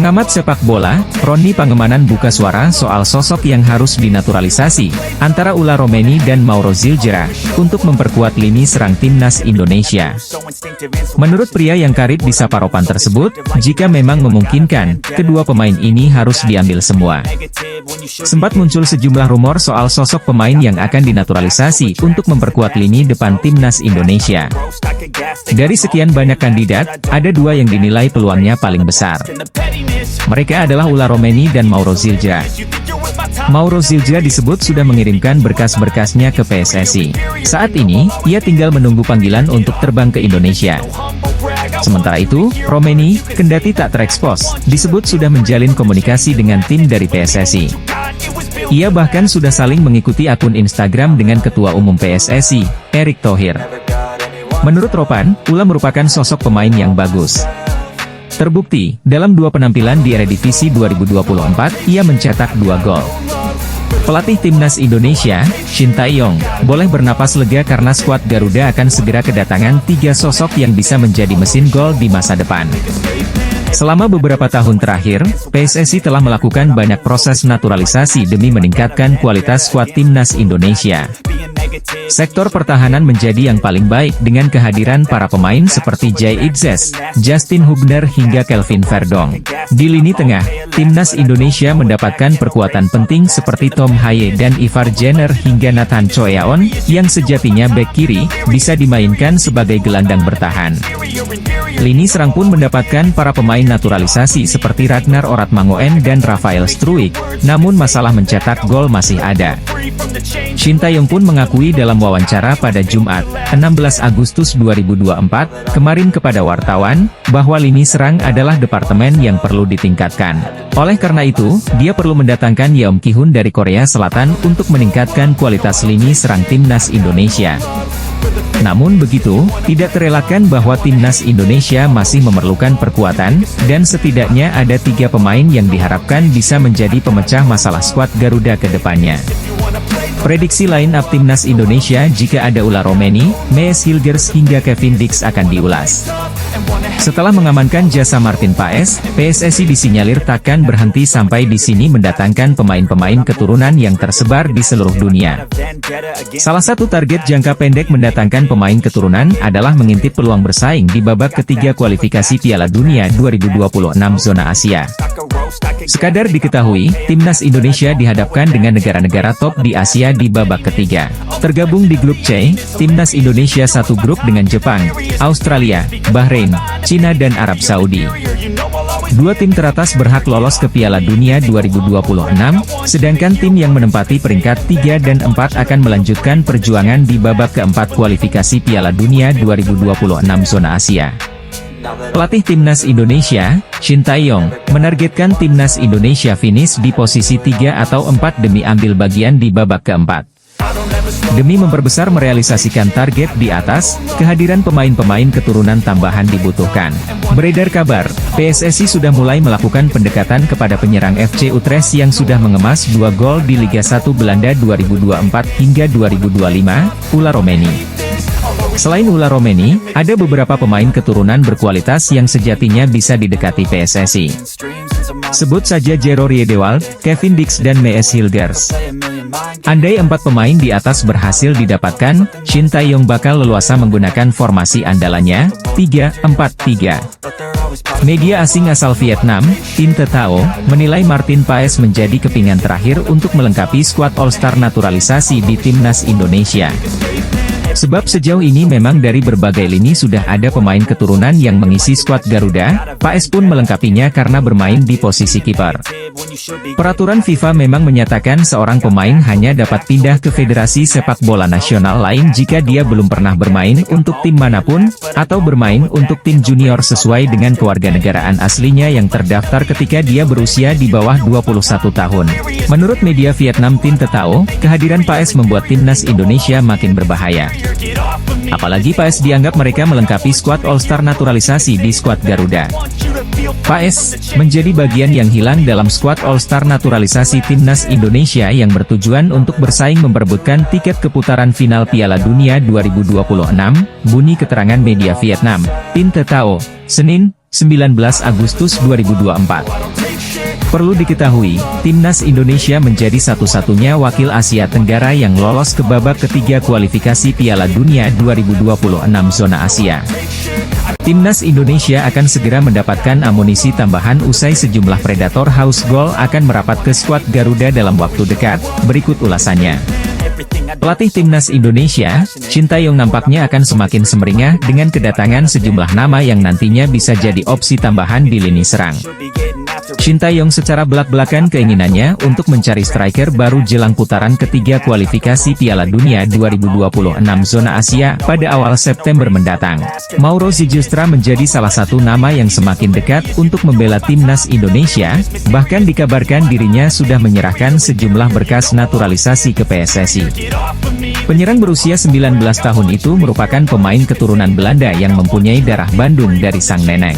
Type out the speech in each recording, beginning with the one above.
Pengamat sepak bola, Roni Pangemanan buka suara soal sosok yang harus dinaturalisasi, antara Ulla Romeni dan Mauro Zilgera, untuk memperkuat lini serang timnas Indonesia. Menurut pria yang karib di Saparopan tersebut, jika memang memungkinkan, kedua pemain ini harus diambil semua. Sempat muncul sejumlah rumor soal sosok pemain yang akan dinaturalisasi untuk memperkuat lini depan timnas Indonesia. Dari sekian banyak kandidat, ada dua yang dinilai peluangnya paling besar. Mereka adalah Ulla Romeni dan Mauro Zilgera. Mauro Zilgera disebut sudah mengirimkan berkas-berkasnya ke PSSI. Saat ini, ia tinggal menunggu panggilan untuk terbang ke Indonesia. Sementara itu, Romeni, kendati tak terekspos, disebut sudah menjalin komunikasi dengan tim dari PSSI. Ia bahkan sudah saling mengikuti akun Instagram dengan Ketua Umum PSSI, Erick Thohir. Menurut Ropan, Ulla merupakan sosok pemain yang bagus. Terbukti, dalam 2 penampilan di Eredivisie 2024, ia mencetak 2 gol. Pelatih timnas Indonesia, Shin Tae-yong, boleh bernapas lega karena skuad Garuda akan segera kedatangan 3 sosok yang bisa menjadi mesin gol di masa depan. Selama beberapa tahun terakhir, PSSI telah melakukan banyak proses naturalisasi demi meningkatkan kualitas skuad timnas Indonesia. Sektor pertahanan menjadi yang paling baik dengan kehadiran para pemain seperti Jay Itzes, Justin Hubner hingga Kelvin Verdong. Di lini tengah, timnas Indonesia mendapatkan perkuatan penting seperti Tom Haye dan Ivar Jenner hingga Nathan Choeaon, yang sejatinya bek kiri, bisa dimainkan sebagai gelandang bertahan. Lini serang pun mendapatkan para pemain naturalisasi seperti Ragnar Oratmangoen dan Rafael Struijk, namun masalah mencetak gol masih ada. Shin Tae-yong pun mengakui dalam wawancara pada Jumat, 16 Agustus 2024, kemarin kepada wartawan, bahwa lini serang adalah departemen yang perlu ditingkatkan. Oleh karena itu, dia perlu mendatangkan Yeom Ki-hun dari Korea Selatan untuk meningkatkan kualitas lini serang timnas Indonesia. Namun begitu, tidak terelakkan bahwa timnas Indonesia masih memerlukan perkuatan, dan setidaknya ada 3 pemain yang diharapkan bisa menjadi pemecah masalah skuad Garuda ke depannya. Prediksi line-up timnas Indonesia jika ada Ulla Romeni, Mees Hilgers hingga Kevin Dix akan diulas. Setelah mengamankan jasa Martin Paes, PSSI disinyalir takkan berhenti sampai di sini mendatangkan pemain-pemain keturunan yang tersebar di seluruh dunia. Salah satu target jangka pendek mendatangkan pemain keturunan adalah mengintip peluang bersaing di babak ketiga kualifikasi Piala Dunia 2026 zona Asia. Sekadar diketahui, timnas Indonesia dihadapkan dengan negara-negara top di Asia di babak ketiga. Tergabung di grup C, timnas Indonesia satu grup dengan Jepang, Australia, Bahrain, Cina dan Arab Saudi. 2 tim teratas berhak lolos ke Piala Dunia 2026, sedangkan tim yang menempati peringkat 3 dan 4 akan melanjutkan perjuangan di babak keempat kualifikasi Piala Dunia 2026 zona Asia. Pelatih timnas Indonesia, Shin Tae-yong, menargetkan timnas Indonesia finish di posisi 3 atau 4 demi ambil bagian di babak keempat. Demi memperbesar merealisasikan target di atas, kehadiran pemain-pemain keturunan tambahan dibutuhkan. Beredar kabar, PSSI sudah mulai melakukan pendekatan kepada penyerang FC Utrecht yang sudah mengemas 2 gol di Liga 1 Belanda 2024 hingga 2025, Ulla Romeni. Selain Ulla Romeni, ada beberapa pemain keturunan berkualitas yang sejatinya bisa didekati PSSI. Sebut saja Jero Riedewald, Kevin Dix dan Mees Hilgers. Andai 4 pemain di atas berhasil didapatkan, Shin Tae-yong bakal leluasa menggunakan formasi andalannya, 3-4-3. Media asing asal Vietnam, Tin Te Thao, menilai Martin Paes menjadi kepingan terakhir untuk melengkapi skuad All-Star naturalisasi di timnas Indonesia. Sebab sejauh ini memang dari berbagai lini sudah ada pemain keturunan yang mengisi skuad Garuda, Paes pun melengkapinya karena bermain di posisi kiper. Peraturan FIFA memang menyatakan seorang pemain hanya dapat pindah ke federasi sepak bola nasional lain jika dia belum pernah bermain untuk tim manapun, atau bermain untuk tim junior sesuai dengan kewarganegaraan aslinya yang terdaftar ketika dia berusia di bawah 21 tahun. Menurut media Vietnam Tin Te Thao, kehadiran Paes membuat timnas Indonesia makin berbahaya. Apalagi Paes dianggap mereka melengkapi skuad All-Star naturalisasi di skuad Garuda. Paes menjadi bagian yang hilang dalam skuad All-Star naturalisasi timnas Indonesia yang bertujuan untuk bersaing memperebutkan tiket ke putaran final Piala Dunia 2026, bunyi keterangan media Vietnam, Tin Te Thao, Senin, 19 Agustus 2024. Perlu diketahui, Timnas Indonesia menjadi satu-satunya wakil Asia Tenggara yang lolos ke babak ketiga kualifikasi Piala Dunia 2026 zona Asia. Timnas Indonesia akan segera mendapatkan amunisi tambahan usai sejumlah predator haus gol akan merapat ke skuad Garuda dalam waktu dekat. Berikut ulasannya. Pelatih Timnas Indonesia, Shin Tae-yong nampaknya akan semakin semeringah dengan kedatangan sejumlah nama yang nantinya bisa jadi opsi tambahan di lini serang. Shin Tae-yong secara belak-belakan keinginannya untuk mencari striker baru jelang putaran ketiga kualifikasi Piala Dunia 2026 zona Asia pada awal September mendatang. Mauro Zylstra menjadi salah satu nama yang semakin dekat untuk membela Timnas Indonesia, bahkan dikabarkan dirinya sudah menyerahkan sejumlah berkas naturalisasi ke PSSI. Penyerang berusia 19 tahun itu merupakan pemain keturunan Belanda yang mempunyai darah Bandung dari sang nenek.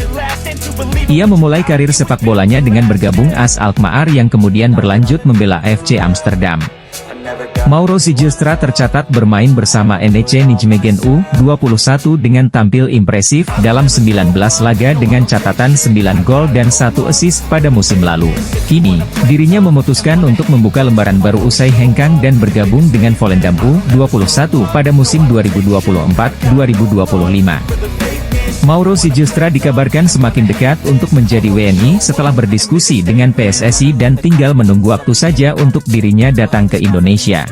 Ia memulai karir sepak bolanya dengan bergabung AS Alkmaar yang kemudian berlanjut membela FC Amsterdam. Mauro Zylstra tercatat bermain bersama NEC Nijmegen U21 dengan tampil impresif dalam 19 laga dengan catatan 9 gol dan 1 assist pada musim lalu. Kini, dirinya memutuskan untuk membuka lembaran baru usai hengkang dan bergabung dengan Volendam U21 pada musim 2024-2025. Mauro Zylstra dikabarkan semakin dekat untuk menjadi WNI setelah berdiskusi dengan PSSI dan tinggal menunggu waktu saja untuk dirinya datang ke Indonesia.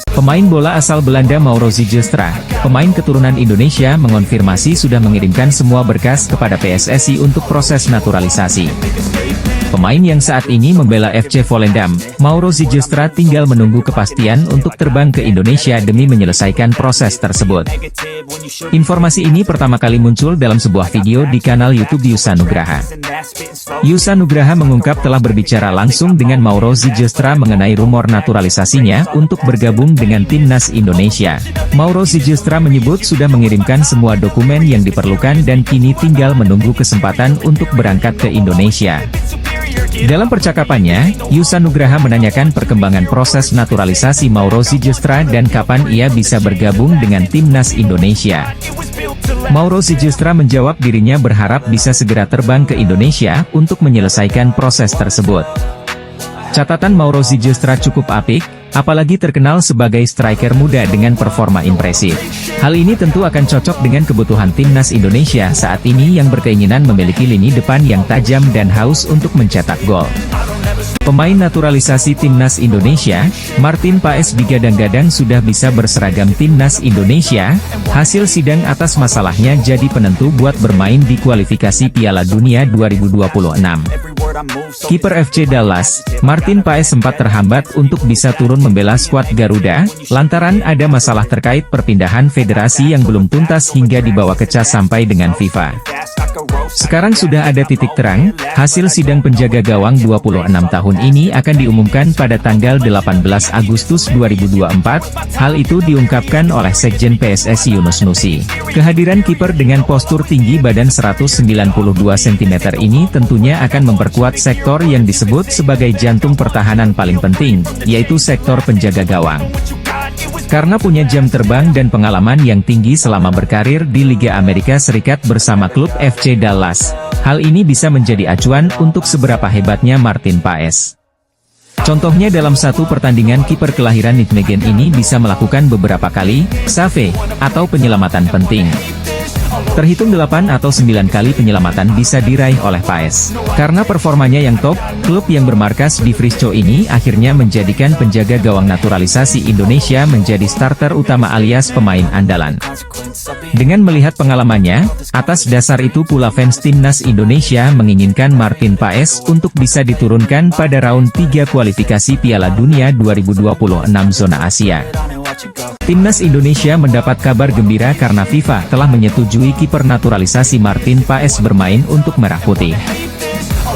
Pemain bola asal Belanda Mauro Zylstra, pemain keturunan Indonesia mengonfirmasi sudah mengirimkan semua berkas kepada PSSI untuk proses naturalisasi. Pemain yang saat ini membela FC Volendam, Mauro Zylstra tinggal menunggu kepastian untuk terbang ke Indonesia demi menyelesaikan proses tersebut. Informasi ini pertama kali muncul dalam sebuah video di kanal YouTube Yusa Nugraha. Yusa Nugraha mengungkap telah berbicara langsung dengan Mauro Zylstra mengenai rumor naturalisasinya untuk bergabung dengan Timnas Indonesia. Mauro Zylstra menyebut sudah mengirimkan semua dokumen yang diperlukan dan kini tinggal menunggu kesempatan untuk berangkat ke Indonesia. Dalam percakapannya, Yusa Nugraha menanyakan perkembangan proses naturalisasi Mauro Zylstra dan kapan ia bisa bergabung dengan Timnas Indonesia. Mauro Zylstra menjawab dirinya berharap bisa segera terbang ke Indonesia untuk menyelesaikan proses tersebut. Catatan Mauro Zylstra cukup apik, apalagi terkenal sebagai striker muda dengan performa impresif. Hal ini tentu akan cocok dengan kebutuhan Timnas Indonesia saat ini yang berkeinginan memiliki lini depan yang tajam dan haus untuk mencetak gol. Pemain naturalisasi Timnas Indonesia, Martin Paes digadang-gadang sudah bisa berseragam Timnas Indonesia. Hasil sidang atas masalahnya jadi penentu buat bermain di kualifikasi Piala Dunia 2026. Kiper FC Dallas, Martin Paes sempat terhambat untuk bisa turun membela skuad Garuda, lantaran ada masalah terkait perpindahan federasi yang belum tuntas hingga dibawa ke CAS sampai dengan FIFA. Sekarang sudah ada titik terang, hasil sidang penjaga gawang 26 tahun ini akan diumumkan pada tanggal 18 Agustus 2024, hal itu diungkapkan oleh Sekjen PSSI Yunus Nusi. Kehadiran kiper dengan postur tinggi badan 192 cm ini tentunya akan memperkuat sektor yang disebut sebagai jantung pertahanan paling penting, yaitu sektor penjaga gawang. Karena punya jam terbang dan pengalaman yang tinggi selama berkarir di Liga Amerika Serikat bersama klub FC Dallas, hal ini bisa menjadi acuan untuk seberapa hebatnya Martin Paes. Contohnya dalam satu pertandingan kiper kelahiran Nijmegen ini bisa melakukan beberapa kali save atau penyelamatan penting. Terhitung 8 atau 9 kali penyelamatan bisa diraih oleh Paes. Karena performanya yang top, klub yang bermarkas di Frisco ini akhirnya menjadikan penjaga gawang naturalisasi Indonesia menjadi starter utama alias pemain andalan. Dengan melihat pengalamannya, atas dasar itu pula fans Timnas Indonesia menginginkan Martin Paes untuk bisa diturunkan pada round 3 kualifikasi Piala Dunia 2026 zona Asia. Timnas Indonesia mendapat kabar gembira karena FIFA telah menyetujui kiper naturalisasi Martin Paes bermain untuk Merah Putih.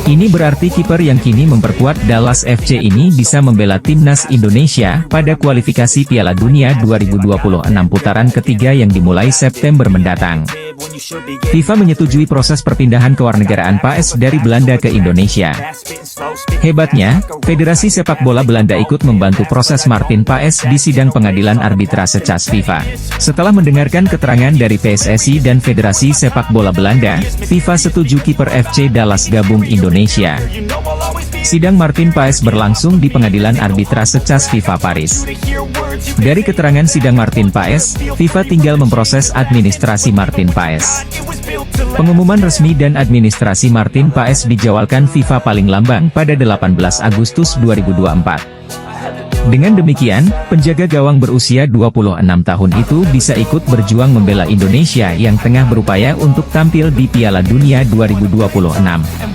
Ini berarti kiper yang kini memperkuat Dallas FC ini bisa membela Timnas Indonesia pada kualifikasi Piala Dunia 2026 putaran ketiga yang dimulai September mendatang. FIFA menyetujui proses perpindahan kewarganegaraan PAES dari Belanda ke Indonesia. Hebatnya, Federasi Sepak Bola Belanda ikut membantu proses Martin Paes di sidang pengadilan arbitrase CAS FIFA. Setelah mendengarkan keterangan dari PSSI dan Federasi Sepak Bola Belanda, FIFA setuju kiper FC Dallas gabung Indonesia. Sidang Martin Paes berlangsung di pengadilan arbitrase CAS FIFA Paris. Dari keterangan sidang Martin Paes, FIFA tinggal memproses administrasi Martin Paes. Pengumuman resmi dan administrasi Martin Paes dijadwalkan FIFA paling lamban pada 18 Agustus 2024. Dengan demikian, penjaga gawang berusia 26 tahun itu bisa ikut berjuang membela Indonesia yang tengah berupaya untuk tampil di Piala Dunia 2026.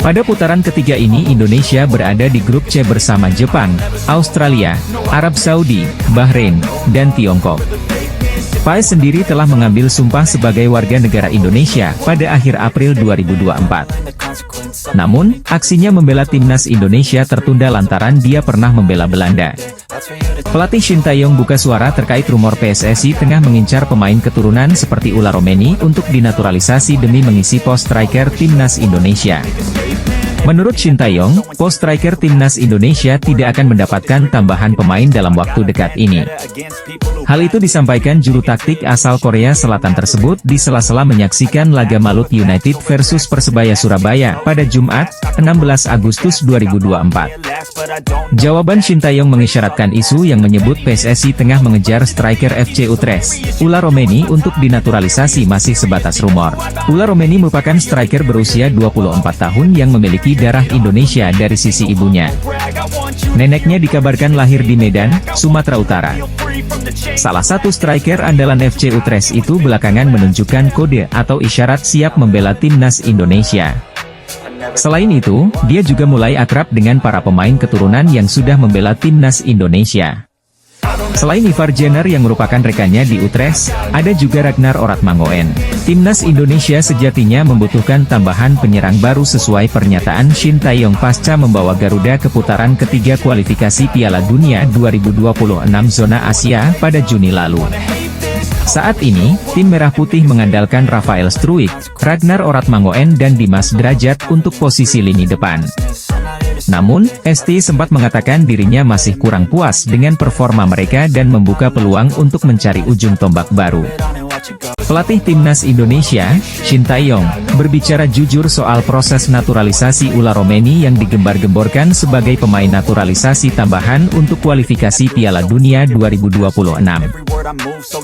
Pada putaran ketiga ini Indonesia berada di grup C bersama Jepang, Australia, Arab Saudi, Bahrain, dan Tiongkok. Paes sendiri telah mengambil sumpah sebagai warga negara Indonesia pada akhir April 2024. Namun, aksinya membela timnas Indonesia tertunda lantaran dia pernah membela Belanda. Pelatih Shin Tae-yong buka suara terkait rumor PSSI tengah mengincar pemain keturunan seperti Ula Romeni untuk dinaturalisasi demi mengisi pos striker timnas Indonesia. Menurut Shin Tae-yong, pos striker timnas Indonesia tidak akan mendapatkan tambahan pemain dalam waktu dekat ini. Hal itu disampaikan juru taktik asal Korea Selatan tersebut di sela-sela menyaksikan laga Malut United versus Persebaya Surabaya pada Jumat, 16 Agustus 2024. Jawaban Shin Tae-yong mengisyaratkan isu yang menyebut PSSI tengah mengejar striker FC Utrecht, Ula Romeni untuk dinaturalisasi masih sebatas rumor. Ula Romeni merupakan striker berusia 24 tahun yang memiliki darah Indonesia dari sisi ibunya. Neneknya dikabarkan lahir di Medan, Sumatera Utara. Salah satu striker andalan FC Utrecht itu belakangan menunjukkan kode atau isyarat siap membela timnas Indonesia. Selain itu, dia juga mulai akrab dengan para pemain keturunan yang sudah membela timnas Indonesia. Selain Ivar Jenner yang merupakan rekannya di Utrecht, ada juga Ragnar Oratmangoen. Timnas Indonesia sejatinya membutuhkan tambahan penyerang baru sesuai pernyataan Shin Tae-yong pasca membawa Garuda ke putaran ketiga kualifikasi Piala Dunia 2026 zona Asia pada Juni lalu. Saat ini, tim Merah Putih mengandalkan Rafael Struijk, Ragnar Oratmangoen dan Dimas Derajat untuk posisi lini depan. Namun, ST sempat mengatakan dirinya masih kurang puas dengan performa mereka dan membuka peluang untuk mencari ujung tombak baru. Pelatih timnas Indonesia, Shin Tae-yong, berbicara jujur soal proses naturalisasi Ula Romeni yang digembar-gemborkan sebagai pemain naturalisasi tambahan untuk kualifikasi Piala Dunia 2026.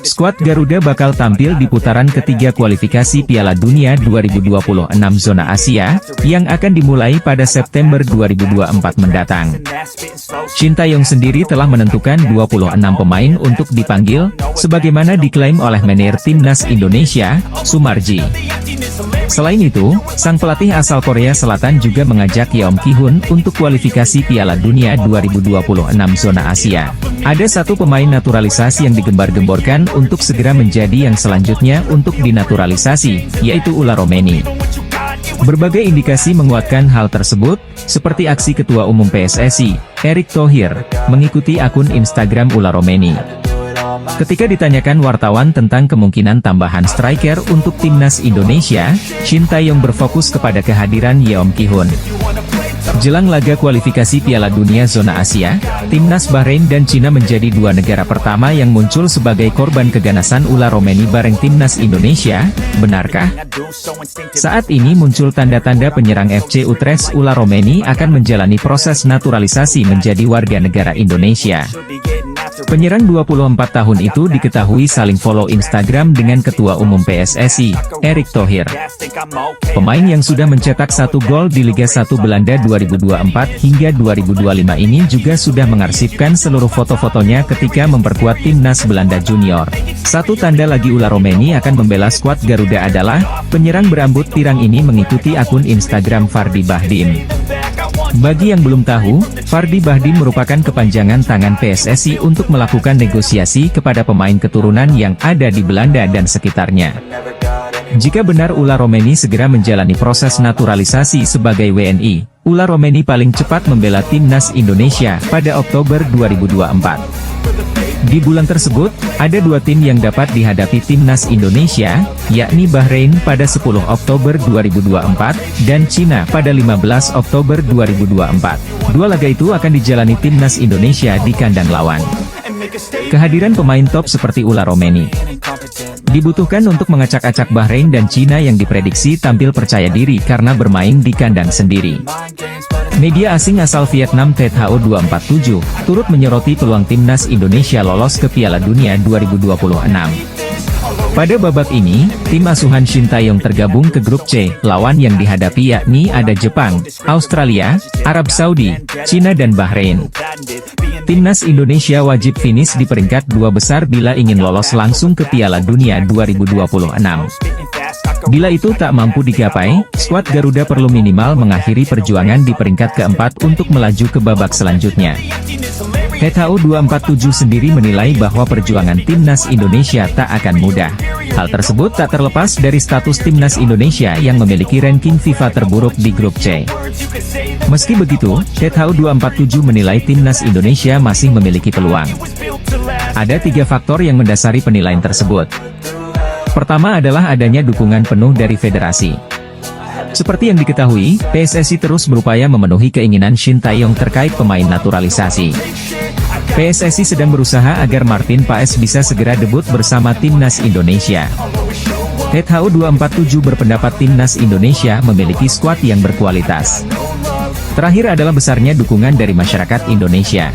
Skuad Garuda bakal tampil di putaran ketiga kualifikasi Piala Dunia 2026 zona Asia, yang akan dimulai pada September 2024 mendatang. Shin Tae-yong sendiri telah menentukan 26 pemain untuk dipanggil, sebagaimana diklaim oleh manajer timnas Indonesia, Sumarji. Selain itu, sang pelatih asal Korea Selatan juga mengajak Yeom Ki-hun untuk kualifikasi Piala Dunia 2026 zona Asia. Ada satu pemain naturalisasi yang digembar-gemborkan untuk segera menjadi yang selanjutnya untuk dinaturalisasi, yaitu Ula Romeni. Berbagai indikasi menguatkan hal tersebut, seperti aksi Ketua Umum PSSI, Erick Thohir, mengikuti akun Instagram Ula Romeni. Ketika ditanyakan wartawan tentang kemungkinan tambahan striker untuk timnas Indonesia, Shin Tae-yong berfokus kepada kehadiran Yeom Ki-hun. Jelang laga kualifikasi Piala Dunia zona Asia, timnas Bahrain dan Cina menjadi dua negara pertama yang muncul sebagai korban keganasan Ula Romeni bareng timnas Indonesia, benarkah? Saat ini muncul tanda-tanda penyerang FC Utrecht Ula Romeni akan menjalani proses naturalisasi menjadi warga negara Indonesia. Penyerang 24 tahun itu diketahui saling follow Instagram dengan Ketua Umum PSSI, Erick Thohir. Pemain yang sudah mencetak 1 gol di Liga 1 Belanda 2024 hingga 2025 ini juga sudah mengarsipkan seluruh foto-fotonya ketika memperkuat timnas Belanda Junior. Satu tanda lagi Ula Romeni akan membela skuad Garuda adalah, penyerang berambut pirang ini mengikuti akun Instagram Fardi Bahdim. Bagi yang belum tahu, Fardi Bahdim merupakan kepanjangan tangan PSSI untuk melakukan negosiasi kepada pemain keturunan yang ada di Belanda dan sekitarnya. Jika benar Ula Romeni segera menjalani proses naturalisasi sebagai WNI, Ula Romeni paling cepat membela timnas Indonesia pada Oktober 2024. Di bulan tersebut, ada dua tim yang dapat dihadapi timnas Indonesia, yakni Bahrain pada 10 Oktober 2024, dan Cina pada 15 Oktober 2024. Dua laga itu akan dijalani timnas Indonesia di kandang lawan. Kehadiran pemain top seperti Ula Romeni dibutuhkan untuk mengacak-acak Bahrain dan Cina yang diprediksi tampil percaya diri karena bermain di kandang sendiri. Media asing asal Vietnam THO247, turut menyoroti peluang timnas Indonesia lolos ke Piala Dunia 2026. Pada babak ini, tim asuhan Shin Tae-yong tergabung ke grup C, lawan yang dihadapi yakni ada Jepang, Australia, Arab Saudi, Cina dan Bahrain. Timnas Indonesia wajib finish di peringkat dua besar bila ingin lolos langsung ke Piala Dunia 2026. Bila itu tak mampu digapai, skuad Garuda perlu minimal mengakhiri perjuangan di peringkat keempat untuk melaju ke babak selanjutnya. THO247 sendiri menilai bahwa perjuangan timnas Indonesia tak akan mudah. Hal tersebut tak terlepas dari status timnas Indonesia yang memiliki ranking FIFA terburuk di grup C. Meski begitu, THO247 menilai timnas Indonesia masih memiliki peluang. Ada tiga faktor yang mendasari penilaian tersebut. Pertama adalah adanya dukungan penuh dari federasi. Seperti yang diketahui, PSSI terus berupaya memenuhi keinginan Shin Tae-yong terkait pemain naturalisasi. PSSI sedang berusaha agar Martin Paes bisa segera debut bersama timnas Indonesia. THO247 berpendapat timnas Indonesia memiliki skuad yang berkualitas. Terakhir adalah besarnya dukungan dari masyarakat Indonesia.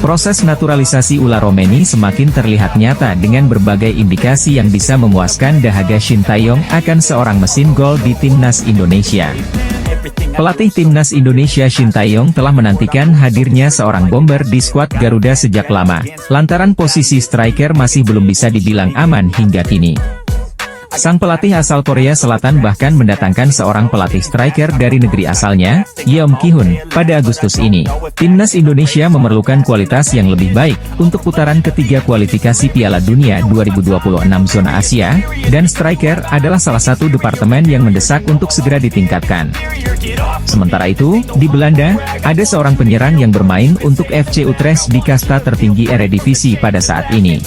Proses naturalisasi Ula Romeni semakin terlihat nyata dengan berbagai indikasi yang bisa memuaskan dahaga Shin Tae-yong akan seorang mesin gol di timnas Indonesia. Pelatih timnas Indonesia Shin Tae-yong telah menantikan hadirnya seorang bomber di skuad Garuda sejak lama, lantaran posisi striker masih belum bisa dibilang aman hingga kini. Sang pelatih asal Korea Selatan bahkan mendatangkan seorang pelatih striker dari negeri asalnya, Yeom Ki-hun, pada Agustus ini. Timnas Indonesia memerlukan kualitas yang lebih baik untuk putaran ketiga kualifikasi Piala Dunia 2026 zona Asia, dan striker adalah salah satu departemen yang mendesak untuk segera ditingkatkan. Sementara itu, di Belanda, ada seorang penyerang yang bermain untuk FC Utrecht di kasta tertinggi Eredivisie pada saat ini.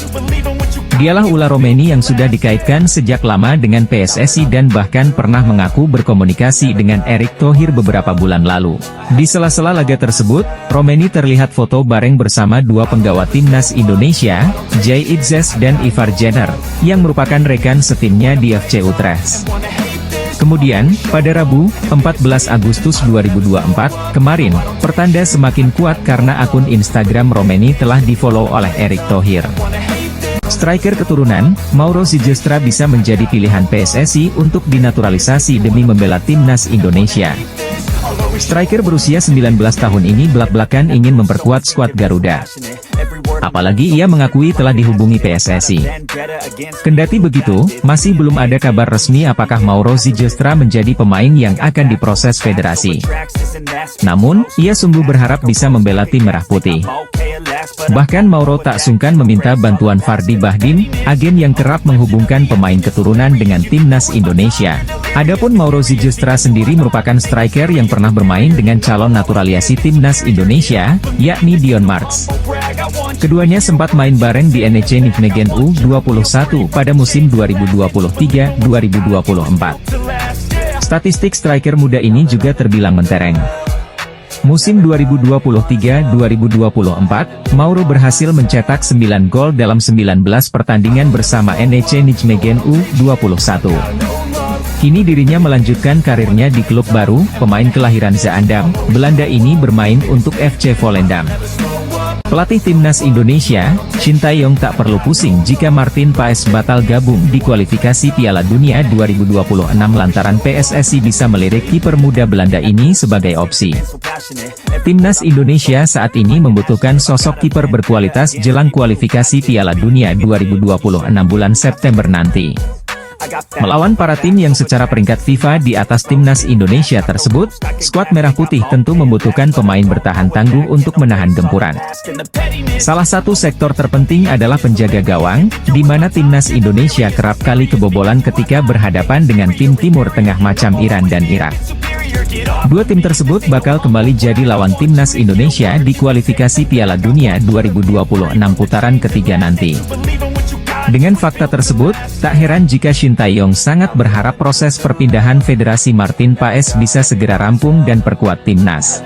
Dialah Ula Romeni yang sudah dikaitkan sejak lama dengan PSSI dan bahkan pernah mengaku berkomunikasi dengan Erick Thohir beberapa bulan lalu. Di sela-sela laga tersebut, Romeni terlihat foto bareng bersama dua penggawa timnas Indonesia, Jay Itzes dan Ivar Jenner, yang merupakan rekan setimnya di FC Utrecht. Kemudian, pada Rabu, 14 Agustus 2024, kemarin, pertanda semakin kuat karena akun Instagram Romeni telah di-follow oleh Erick Thohir. Striker keturunan, Mauro Ziljestra bisa menjadi pilihan PSSI untuk dinaturalisasi demi membela timnas Indonesia. Striker berusia 19 tahun ini belak-belakan ingin memperkuat skuad Garuda. Apalagi ia mengakui telah dihubungi PSSI. Kendati begitu, masih belum ada kabar resmi apakah Mauro Ziljestra menjadi pemain yang akan diproses federasi. Namun, ia sungguh berharap bisa membela tim Merah Putih. Bahkan Mauro tak sungkan meminta bantuan Fardi Bahdim, agen yang kerap menghubungkan pemain keturunan dengan timnas Indonesia. Adapun Mauro Ziljestra sendiri merupakan striker yang pernah bermain dengan calon naturalisasi timnas Indonesia, yakni Dion Marks. Keduanya sempat main bareng di NEC Nijmegen U21 pada musim 2023-2024. Statistik striker muda ini juga terbilang mentereng. Musim 2023-2024, Mauro berhasil mencetak 9 gol dalam 19 pertandingan bersama NEC Nijmegen U21. Kini dirinya melanjutkan karirnya di klub baru, pemain kelahiran Zaandam, Belanda ini bermain untuk FC Volendam. Pelatih timnas Indonesia, Shin Tae-yong tak perlu pusing jika Martin Paes batal gabung di kualifikasi Piala Dunia 2026 lantaran PSSI bisa melirik kiper muda Belanda ini sebagai opsi. Timnas Indonesia saat ini membutuhkan sosok kiper berkualitas jelang kualifikasi Piala Dunia 2026 bulan September nanti. Melawan para tim yang secara peringkat FIFA di atas timnas Indonesia tersebut, skuad Merah Putih tentu membutuhkan pemain bertahan tangguh untuk menahan gempuran. Salah satu sektor terpenting adalah penjaga gawang, di mana timnas Indonesia kerap kali kebobolan ketika berhadapan dengan tim Timur Tengah macam Iran dan Irak. Dua tim tersebut bakal kembali jadi lawan timnas Indonesia di kualifikasi Piala Dunia 2026 putaran ketiga nanti. Dengan fakta tersebut, tak heran jika Shin Tae-yong sangat berharap proses perpindahan Federasi Martin Paes bisa segera rampung dan perkuat timnas.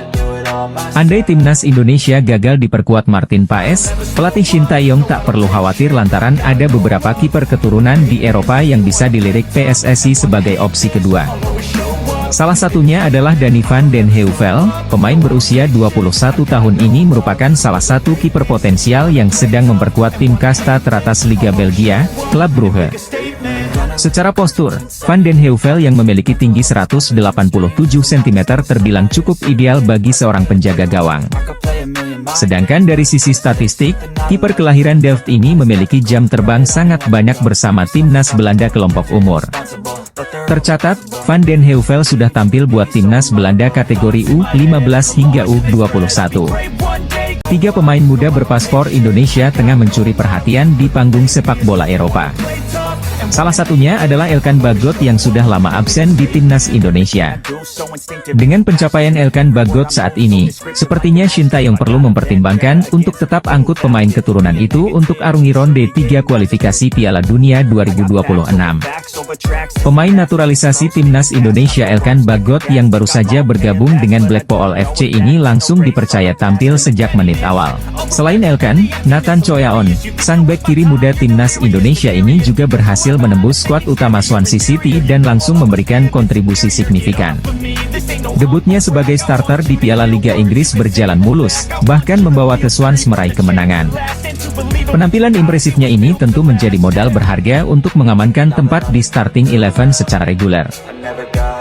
Andai timnas Indonesia gagal diperkuat Martin Paes, pelatih Shin Tae-yong tak perlu khawatir lantaran ada beberapa kiper keturunan di Eropa yang bisa dilirik PSSI sebagai opsi kedua. Salah satunya adalah Danny van den Heuvel, pemain berusia 21 tahun ini merupakan salah satu kiper potensial yang sedang memperkuat tim kasta teratas Liga Belgia, Club Brugge. Secara postur, Van den Heuvel yang memiliki tinggi 187 cm terbilang cukup ideal bagi seorang penjaga gawang. Sedangkan dari sisi statistik, kiper kelahiran Delft ini memiliki jam terbang sangat banyak bersama timnas Belanda kelompok umur. Tercatat, Van den Heuvel sudah tampil buat timnas Belanda kategori U15 hingga U21. Tiga pemain muda berpaspor Indonesia tengah mencuri perhatian di panggung sepak bola Eropa. Salah satunya adalah Elkan Bagot yang sudah lama absen di timnas Indonesia. Dengan pencapaian Elkan Bagot saat ini, sepertinya Shin Tae-yong perlu mempertimbangkan untuk tetap angkut pemain keturunan itu untuk arungi ronde 3 kualifikasi Piala Dunia 2026. Pemain naturalisasi timnas Indonesia Elkan Bagot yang baru saja bergabung dengan Blackpool FC ini langsung dipercaya tampil sejak menit awal. Selain Elkan, Nathan Choyaon, sang bek kiri muda timnas Indonesia ini juga berhasil menembus skuad utama Swansea City dan langsung memberikan kontribusi signifikan. Debutnya sebagai starter di Piala Liga Inggris berjalan mulus, bahkan membawa The Swans meraih kemenangan. Penampilan impresifnya ini tentu menjadi modal berharga untuk mengamankan tempat di starting 11 secara reguler.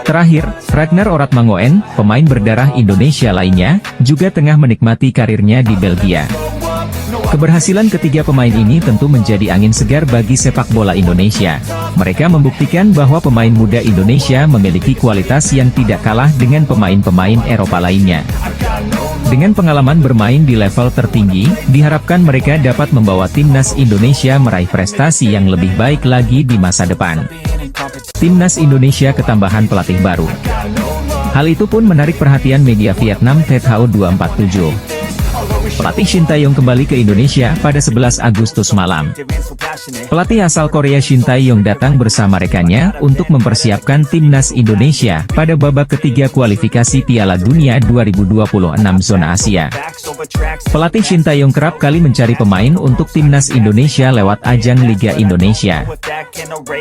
Terakhir, Ragnar Oratmangoen, pemain berdarah Indonesia lainnya, juga tengah menikmati karirnya di Belgia. Keberhasilan ketiga pemain ini tentu menjadi angin segar bagi sepak bola Indonesia. Mereka membuktikan bahwa pemain muda Indonesia memiliki kualitas yang tidak kalah dengan pemain-pemain Eropa lainnya. Dengan pengalaman bermain di level tertinggi, diharapkan mereka dapat membawa timnas Indonesia meraih prestasi yang lebih baik lagi di masa depan. Timnas Indonesia ketambahan pelatih baru. Hal itu pun menarik perhatian media Vietnam THO247. Pelatih Shin Tae-yong kembali ke Indonesia pada 11 Agustus malam. Pelatih asal Korea Shin Tae-yong datang bersama rekannya untuk mempersiapkan timnas Indonesia pada babak ketiga kualifikasi Piala Dunia 2026 zona Asia. Pelatih Shin Tae-yong kerap kali mencari pemain untuk timnas Indonesia lewat ajang Liga Indonesia.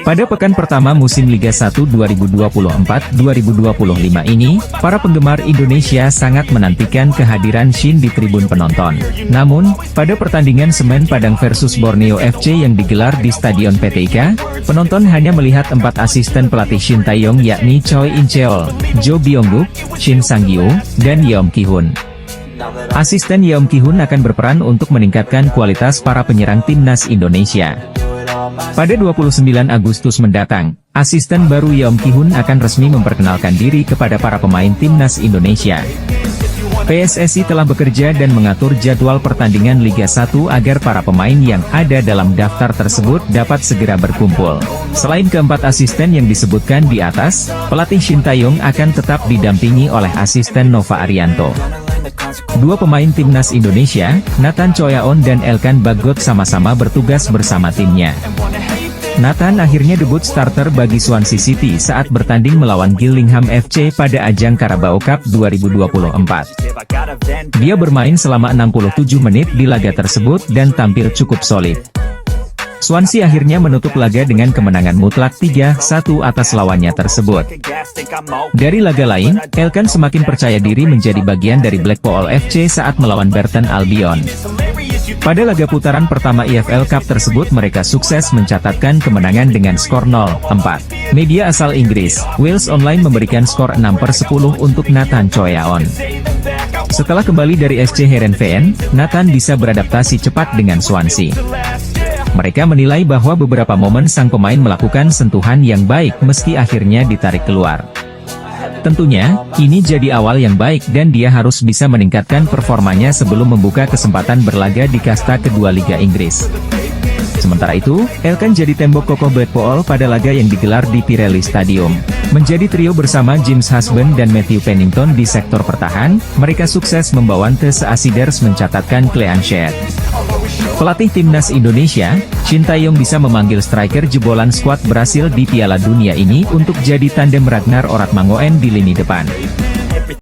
Pada pekan pertama musim Liga 1 2024-2025 ini, para penggemar Indonesia sangat menantikan kehadiran Shin di tribun penonton. Namun, pada pertandingan Semen Padang versus Borneo FC yang digelar di Stadion PTIK, penonton hanya melihat 4 asisten pelatih Shin Tae-yong yakni Choi In-cheol, Jo Byung-guk, Shin Sang-gyu, dan Yeom Ki-hun. Asisten Yeom Ki-hun akan berperan untuk meningkatkan kualitas para penyerang timnas Indonesia. Pada 29 Agustus mendatang, asisten baru Yeom Ki-hun akan resmi memperkenalkan diri kepada para pemain timnas Indonesia. PSSI telah bekerja dan mengatur jadwal pertandingan Liga 1 agar para pemain yang ada dalam daftar tersebut dapat segera berkumpul. Selain keempat asisten yang disebutkan di atas, pelatih Shin Tae-yong akan tetap didampingi oleh asisten Nova Arianto. Dua pemain timnas Indonesia, Nathan Choyaon dan Elkan Bagot sama-sama bertugas bersama timnya. Nathan akhirnya debut starter bagi Swansea City saat bertanding melawan Gillingham FC pada ajang Carabao Cup 2024. Dia bermain selama 67 menit di laga tersebut dan tampil cukup solid. Swansea akhirnya menutup laga dengan kemenangan mutlak 3-1 atas lawannya tersebut. Dari laga lain, Elkan semakin percaya diri menjadi bagian dari Blackpool FC saat melawan Burton Albion. Pada laga putaran pertama EFL Cup tersebut mereka sukses mencatatkan kemenangan dengan skor 0-4. Media asal Inggris, Wales Online memberikan skor 6/10 untuk Nathan Choyaon. Setelah kembali dari SC Heerenveen, Nathan bisa beradaptasi cepat dengan Swansea. Mereka menilai bahwa beberapa momen sang pemain melakukan sentuhan yang baik meski akhirnya ditarik keluar. Tentunya, ini jadi awal yang baik dan dia harus bisa meningkatkan performanya sebelum membuka kesempatan berlaga di kasta kedua Liga Inggris. Sementara itu, Elkan jadi tembok kokoh Blackpool pada laga yang digelar di Pirelli Stadium. Menjadi trio bersama James Husband dan Matthew Pennington di sektor pertahan, mereka sukses membawa The Seasiders mencatatkan clean sheet. Pelatih Timnas Indonesia, Shin Tae-yong bisa memanggil striker jebolan skuad Brasil di Piala Dunia ini untuk jadi tandem Ragnar Oratmangoen di lini depan.